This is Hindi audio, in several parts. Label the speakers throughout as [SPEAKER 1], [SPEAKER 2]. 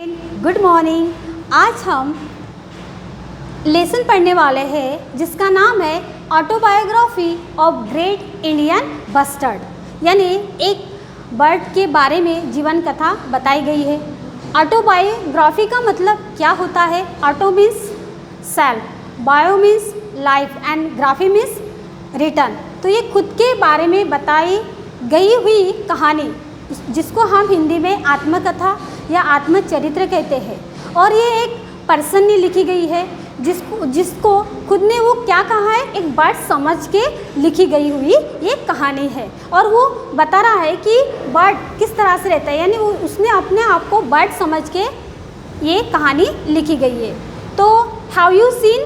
[SPEAKER 1] Good morning. आज हम लेसन पढ़ने वाले हैं जिसका नाम है autobiography of great Indian bustard, यानी एक बर्ड के बारे में जीवन कथा बताई गई है। ऑटोबायोग्राफी का मतलब क्या होता है? Auto means self, bio means life and graphy means return. तो ये खुद के बारे में बताई गई हुई कहानी जिसको हम हिंदी में आत्मकथा या आत्मचरित्र कहते हैं, और ये एक पर्सन ने लिखी गई है जिसको खुद ने वो क्या कहा है, एक बर्ड समझ के लिखी गई हुई ये कहानी है। और वो बता रहा है कि बर्ड किस तरह से रहता है, यानी वो उसने अपने आप को बर्ड समझ के ये कहानी लिखी गई है। तो have you seen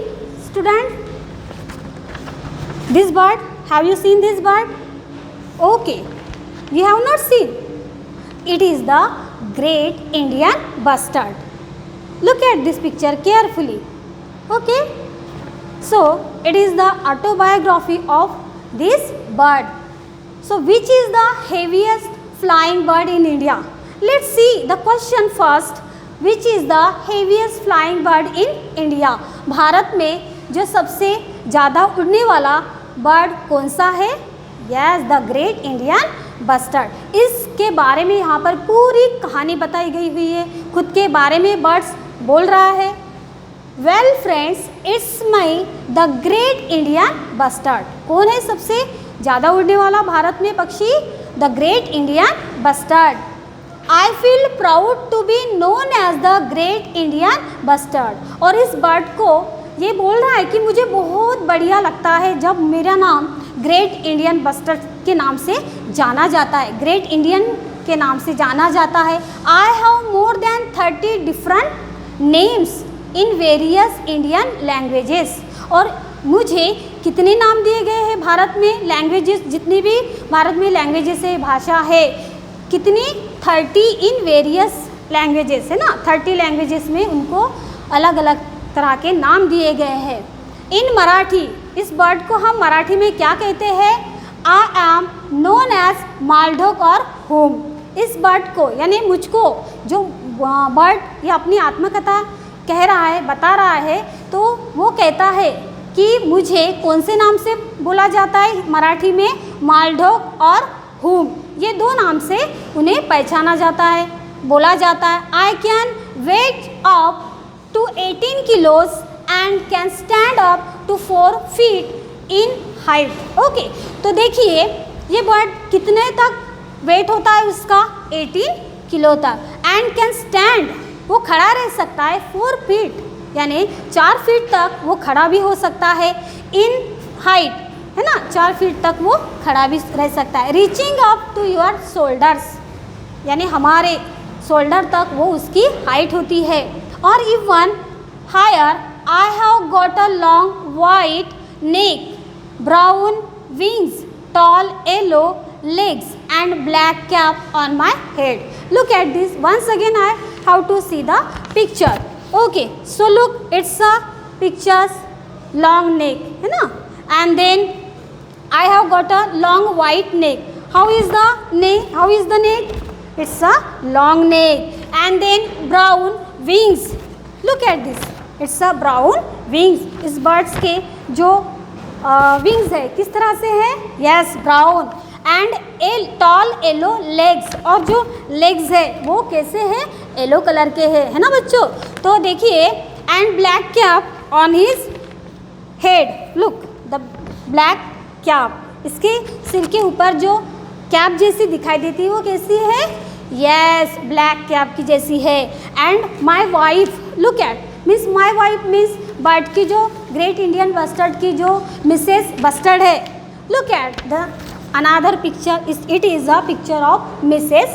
[SPEAKER 1] student this bird? Have you seen this bird? Okay, you have not seen. It is the great Indian bustard. Look at this picture carefully. Okay, so it is the autobiography of this bird. So which is the heaviest flying bird in India? Let's see the question first. Which is the heaviest flying bird in India? Bharat में जो सबसे ज़्यादा उड़ने वाला बर्ड कौन सा है? Yes, the great Indian bustard. इसके बारे में यहाँ पर पूरी कहानी बताई गई हुई है, खुद के बारे में बर्ड्स बोल रहा है। Well friends, it's my the great Indian bustard. कौन है सबसे ज़्यादा उड़ने वाला भारत में पक्षी? The great Indian bustard. I feel proud to be known as the great Indian bustard. और इस बर्ड को ये बोल रहा है कि मुझे बहुत बढ़िया लगता है जब मेरा नाम ग्रेट इंडियन बस्टर्ड के नाम से जाना जाता है, ग्रेट इंडियन के नाम से जाना जाता है। I have more than 30 different names in various Indian languages. और मुझे कितने नाम दिए गए हैं भारत में? लैंग्वेजेस, जितनी भी भारत में लैंग्वेजेस है, भाषा है, कितनी? 30 इन वेरियस लैंग्वेजेस है ना, 30 लैंग्वेजेस में उनको अलग अलग तरह के नाम दिए गए हैं। इन मराठी, इस बर्ड को हम मराठी में क्या कहते हैं? आई एम नोन एज मालढोक और होम। इस बर्ड को यानी मुझको, जो बर्ड ये अपनी आत्मकथा कह रहा है, बता रहा है, तो वो कहता है कि मुझे कौन से नाम से बोला जाता है मराठी में? मालढोक और होम, ये दो नाम से उन्हें पहचाना जाता है, बोला जाता है। I can weight up to 18 kilos and can stand up to 4 feet in height. Okay, तो देखिए ये बर्ड कितने तक वेट होता है उसका? 18 किलो तक। एंड कैन स्टैंड, वो खड़ा रह सकता है 4 फीट, यानी 4 फीट तक वो खड़ा भी हो सकता है। इन हाइट, है ना, 4 फीट तक वो खड़ा भी रह सकता है। Reaching up to your shoulders, यानी हमारे शोल्डर तक वो उसकी हाइट होती है। और even higher, I have got a long white neck, brown wings, tall yellow legs and black cap on my head. Look at this. Once again I have to see the picture. Okay, so look, it's a pictures long neck, है ना, and then I have got a long white neck. How is the neck? How is the neck? It's a long neck, and then brown wings. Look at this. It's a brown wings. इस birds के जो wings है किस तरह से है? Yes, brown. And tall yellow legs, और जो लेग्स है वो कैसे है? येलो कलर के है ना बच्चों। तो देखिए, and black cap on his head. Look the black cap, इसके सिर के ऊपर जो कैप जैसी दिखाई देती है वो कैसी है? यस, ब्लैक कैप की जैसी है। And my wife, look at, means my wife means bird की जो ग्रेट इंडियन बस्टर्ड की जो मिसेस बस्टर्ड है। Look at the another picture, it is a picture of Mrs.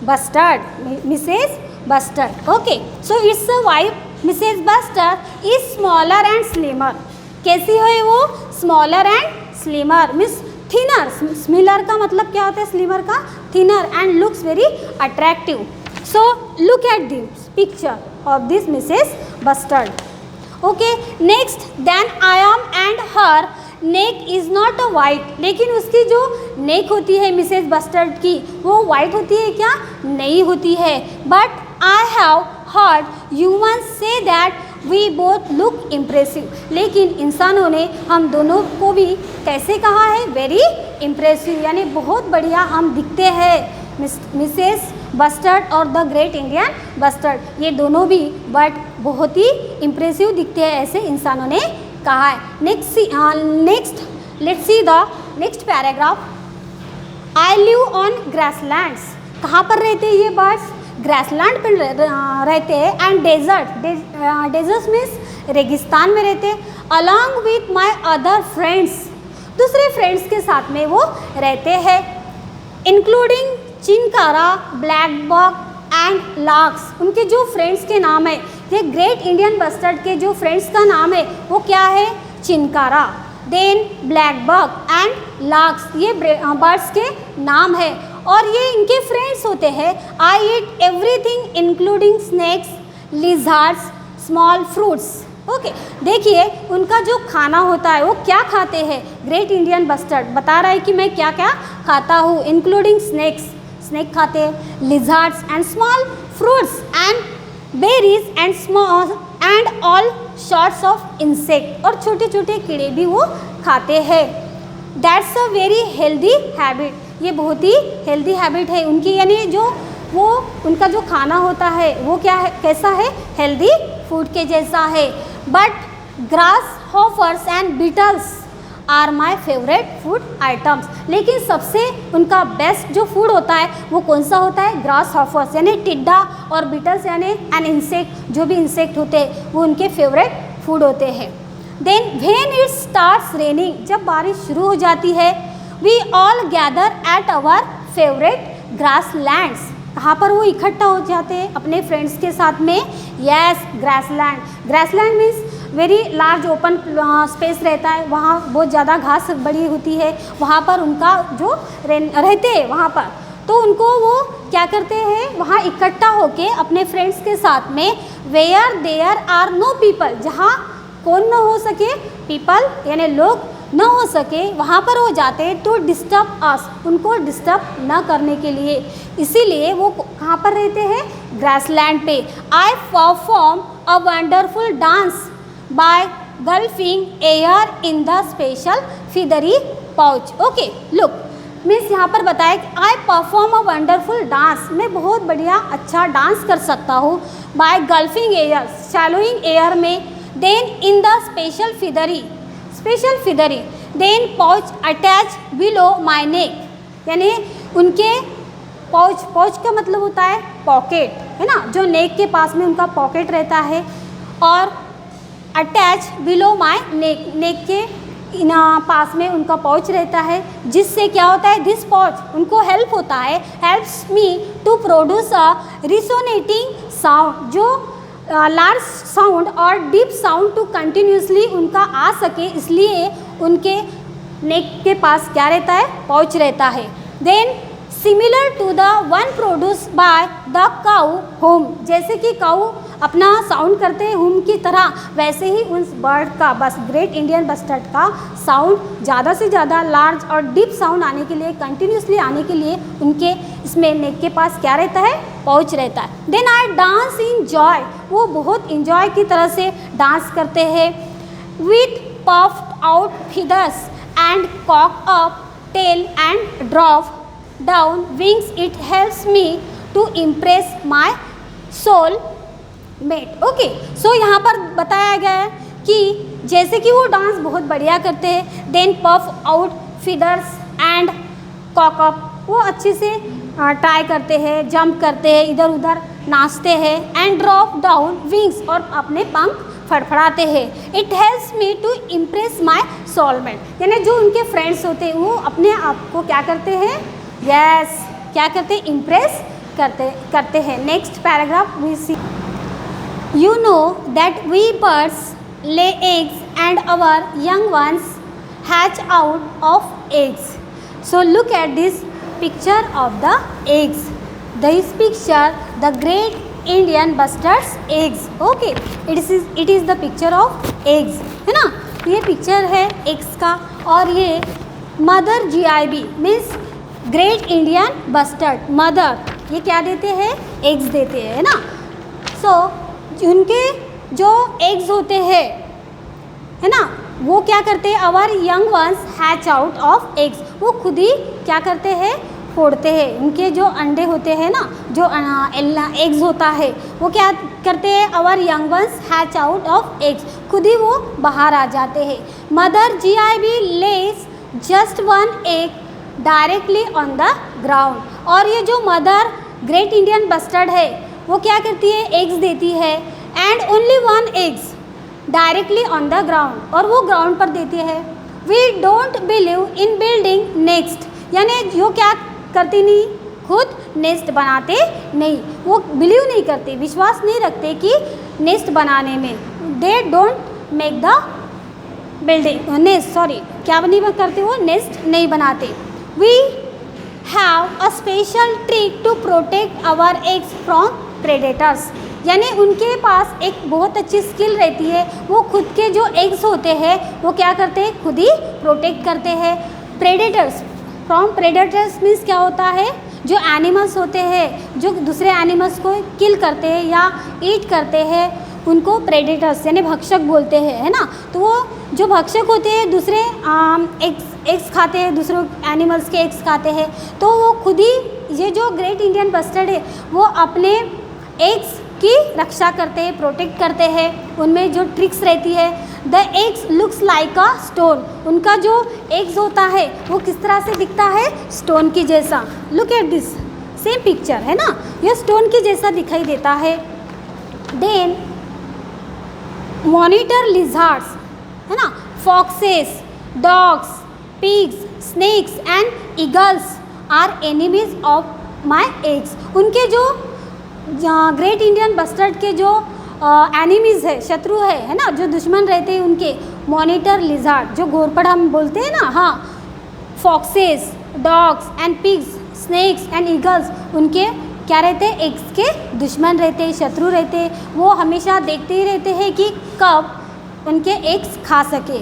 [SPEAKER 1] Bustard. Mrs. Bustard. Okay, so its wife Mrs. Bustard is smaller and slimmer. कैसी है वो? Smaller and slimmer means thinner. Smaller का मतलब क्या होता है? Slimmer का thinner, and looks very attractive. So look at this picture of this Mrs. Bustard. Okay, next, then I am and her neck is not a white, लेकिन उसकी जो नेक होती है मिसेस बस्टर्ड की वो वाइट होती है क्या? नहीं होती है। But I have heard humans say that we both look impressive. लेकिन इंसानों ने हम दोनों को भी कैसे कहा है? वेरी इम्प्रेसिव, यानी बहुत बढ़िया हम दिखते हैं। मिसेस बस्टर्ड और द ग्रेट इंडियन बस्टर्ड, ये दोनों भी बट बहुत ही इम्प्रेसिव दिखते हैं, ऐसे इंसानों ने कहा है। Next let's see the next paragraph. I live on grasslands. कहाँ पर रहते हैं ये बर्ड्स? ग्रासलैंड पर रहते हैं। एंड डेजर्ट्स मीन्स रेगिस्तान में रहते हैं। Along with my other friends, दूसरे फ्रेंड्स के साथ में वो रहते हैं। Including chinkara, black buck and larks. उनके जो फ्रेंड्स के नाम है, ये ग्रेट इंडियन बस्टर्ड के जो फ्रेंड्स का नाम है वो क्या है? Chinkara, then black buck and larks, ये बर्ड्स के नाम है और ये इनके फ्रेंड्स होते हैं। I eat everything including snacks, lizards, small fruits. Okay, देखिए उनका जो खाना होता है वो क्या खाते हैं? ग्रेट इंडियन बस्टर्ड बता रहा है कि मैं क्या क्या खाता हूँ। इंक्लूडिंग स्नैक्स, स्नैक खाते हैं, lizards and small fruits and berries and small and all sorts of insect, और छोटे छोटे कीड़े भी वो खाते हैं। That's a very healthy habit, ये बहुत ही हेल्दी हैबिट है उनकी, यानी जो वो उनका जो खाना होता है वो क्या है? कैसा है? हेल्दी फूड के जैसा है। But grasshoppers and beetles are my favourite food items. लेकिन सबसे उनका बेस्ट जो फूड होता है वो कौन सा होता है? ग्रास हॉपर्स, यानी टिड्डा, और बीटल्स यानी एन इंसेक्ट, जो भी इंसेक्ट होते हैं वो उनके फेवरेट फूड होते हैं। Then when it starts raining, जब बारिश शुरू हो जाती है, we all gather at our favourite grasslands. कहाँ पर वो इकट्ठा हो जाते हैं? अपने फ्रेंड्स के साथ में। Yes, grassland. Grassland means very large open space रहता है, वहाँ बहुत ज़्यादा घास बड़ी होती है, वहाँ पर उनका जो रहते हैं वहाँ पर, तो उनको वो क्या करते हैं? वहाँ इकट्ठा होके अपने फ्रेंड्स के साथ में। Where there are no people, जहाँ कौन न हो सके? पीपल यानी लोग न हो सके, वहाँ पर वो जाते हैं टू डिस्टर्ब अस, उनको डिस्टर्ब न करने के लिए, इसीलिए वो कहाँ पर रहते हैं? ग्रासलैंड पे। I perform a wonderful dance by gulping air in the special feathery pouch. Okay, look means यहाँ पर बताया कि I perform a wonderful dance, मैं बहुत बढ़िया अच्छा डांस कर सकता हूँ। By gulping air, swallowing air में। Then in the special feathery, special feathery, then pouch attach below my neck, यानी उनके पाउच, पाउच का मतलब होता है पॉकेट, है ना, जो नेक के पास में उनका पॉकेट रहता है। और अटैच बिलो माई नेक, नेक के पास में उनका पाउच रहता है, जिससे क्या होता है? दिस पाउच उनको हेल्प होता है, helps me to produce a resonating sound, जो लार्ज साउंड और डीप साउंड टू कंटिन्यूसली उनका आ सके, इसलिए उनके नेक के पास क्या रहता है? पाउच रहता है। Then similar to the one produce by the cow home, जैसे कि काऊ अपना साउंड करते हैं हुम की तरह, वैसे ही उस बर्ड का, बस ग्रेट इंडियन बस्टर्ड का साउंड ज़्यादा से ज़्यादा लार्ज और डीप साउंड आने के लिए, कंटिन्यूसली आने के लिए उनके इसमें नेक के पास क्या रहता है? पाउच रहता है। Then I dance in joy, वो बहुत इंजॉय की तरह से डांस करते हैं। With puffed out feathers and cock up tail and drop down wings, it helps me to impress my soul mate. Okay, so यहाँ पर बताया गया है कि जैसे कि वो डांस बहुत बढ़िया करते हैं। Then puff out feathers and cock up, वो अच्छे से ट्राई करते हैं, जंप करते हैं, इधर उधर नाचते हैं। एंड ड्रॉप डाउन विंग्स, और अपने पंख फड़फड़ाते हैं। It helps me to impress my soulmate, यानी जो उनके फ्रेंड्स होते हैं वो अपने आप को क्या करते हैं? यस, क्या करते हैं? इम्प्रेस करते हैं। Next paragraph we see. You know that we birds lay eggs and our young ones hatch out of eggs. So look at this picture of the eggs. This picture, the great Indian bustard's eggs. Okay, it is the picture of eggs, है ना? ये पिक्चर है eggs का, और ये mother GIB means great Indian bustard, mother ये क्या देते हैं? एग्स देते हैं, है ना। सो उनके जो एग्स होते हैं, है ना, वो क्या करते हैं, our young ones hatch out of eggs, वो खुद ही क्या करते हैं, फोड़ते हैं। उनके जो अंडे होते हैं ना, जो एग्स होता है, वो क्या करते हैं, our young ones hatch out of eggs, खुद ही वो बाहर आ जाते हैं। Mother GIB lays just one egg directly on the ground, और ये जो मदर ग्रेट इंडियन बस्टर्ड है वो क्या करती है, एग्स देती है, and only one eggs directly on the ground, और वो ग्राउंड पर देती है। We don't believe in building nests, यानी जो क्या करती नहीं, खुद नेस्ट बनाते नहीं, वो बिलीव नहीं करते, विश्वास नहीं रखते कि नेस्ट बनाने में, they don't make the building nest, sorry क्या नहीं करते, वो नेस्ट नहीं बनाते। We have a special trick to protect our eggs from predators, यानी उनके पास एक बहुत अच्छी स्किल रहती है, वो खुद के जो एग्स होते हैं वो क्या करते हैं, खुद ही प्रोटेक्ट करते हैं। प्रेडेटर्स, फ्रॉम प्रेडेटर्स मीन्स क्या होता है, जो एनिमल्स होते हैं जो दूसरे एनिमल्स को किल करते हैं या ईट करते हैं, उनको प्रेडेटर्स यानी भक्षक बोलते हैं, है ना। तो वो जो भक्षक होते हैं दूसरे एग्स खाते हैं, दूसरे एनिमल्स के एग्स खाते हैं, तो वो खुद ही, ये जो ग्रेट इंडियन बस्टर्ड है वो अपने एग्स की रक्षा करते हैं, प्रोटेक्ट करते हैं। उनमें जो ट्रिक्स रहती है, the eggs looks like a stone, उनका जो एग्स होता है वो किस तरह से दिखता है, स्टोन की जैसा। Look at this same picture, है ना, ये स्टोन की जैसा दिखाई देता है। देन मॉनिटर लिजर्ड्स, है ना, foxes, dogs, pigs, snakes and eagles are enemies of my eggs, उनके जो ग्रेट इंडियन बस्टर्ड के जो एनिमीज़ है, शत्रु है ना, जो दुश्मन रहते हैं उनके, मॉनिटर लिजर्ड, जो घोरपड़ हम बोलते हैं ना, हाँ, foxes, dogs and pigs, snakes and eagles, उनके क्या रहते हैं, एग्स के दुश्मन रहते हैं, शत्रु रहते हैं। वो हमेशा देखते ही रहते हैं कि कब उनके एग्स खा सके।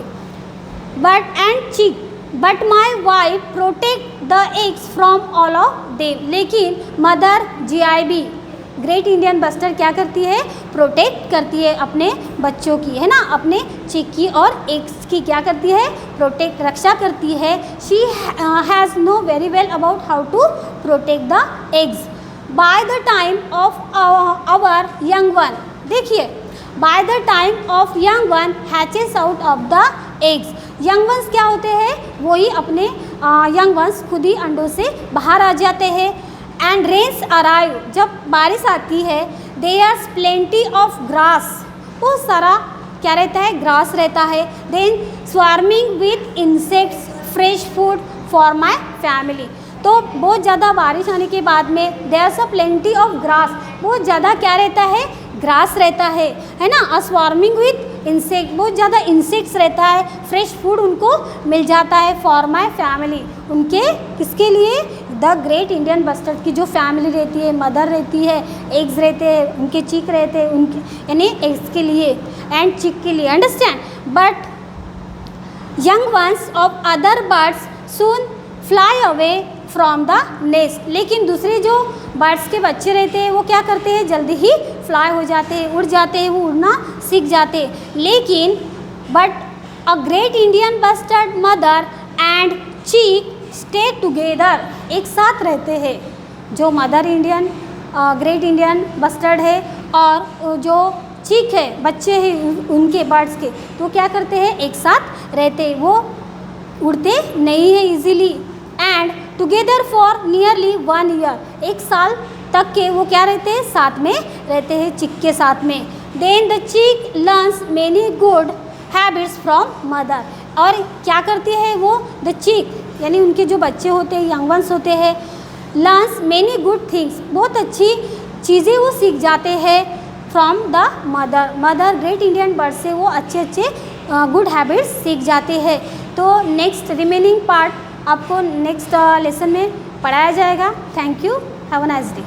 [SPEAKER 1] But my wife protect the eggs from all of them, लेकिन mother GIB great Indian bustard क्या करती है, प्रोटेक्ट करती है अपने बच्चों की, है ना, अपने चिक की और एग्स की क्या करती है, प्रोटेक्ट, रक्षा करती है। She has no very well about how to protect the eggs. By the time of our young one, देखिए, by the time of young one hatches out of the eggs, young ones क्या होते हैं, वही अपने यंग वंस खुद ही अंडों से बाहर आ जाते हैं। एंड रेन्स अराइव, जब बारिश आती है, देयर्स प्लेंटी ऑफ ग्रास, बहुत सारा क्या रहता है, ग्रास रहता है। Then swarming with insects, fresh food for my family, तो बहुत ज़्यादा बारिश आने के बाद में there's a plenty of grass, बहुत ज़्यादा क्या रहता है, ग्रास रहता है ना। स्वार्मिंग विथ इंसेक्ट, बहुत ज़्यादा इंसेक्ट्स रहता है, फ्रेश फूड उनको मिल जाता है। फॉर माई फैमिली, उनके किसके लिए, द ग्रेट इंडियन बस्टर्ड की जो फैमिली रहती है, मदर रहती है, एग्स रहते हैं, उनके चिक रहते हैं, उनके यानी एग्स के लिए एंड चिक के लिए, understand. But young ones of other birds soon fly away from the nest, लेकिन दूसरे जो बर्ड्स के बच्चे रहते हैं वो क्या करते हैं, जल्दी ही फ्लाई हो जाते हैं, उड़ जाते हैं, वो उड़ना सीख जाते हैं। लेकिन but a great Indian bustard mother and cheek stay together, एक साथ रहते हैं। जो mother Indian great Indian bustard है और जो चीक है, बच्चे हैं उनके बर्ड्स के, तो क्या करते हैं, एक साथ रहते हैं, वो उड़ते नहीं है easily. And together for nearly 1 year, एक साल तक के वो क्या रहते हैं, साथ में रहते हैं चिक के साथ में। Then the chick learns many good habits from mother, और क्या करती है वो, द चिक यानी उनके जो बच्चे होते हैं, यंग वंस होते हैं, लर्न्स मेनी गुड थिंग्स, बहुत अच्छी चीज़ें वो सीख जाते हैं from the mother. Mother great Indian bird से वो अच्छे गुड हैबिट्स सीख जाते हैं। तो नेक्स्ट रिमेनिंग पार्ट आपको नेक्स्ट लेसन में पढ़ाया जाएगा। Thank you, have a nice day.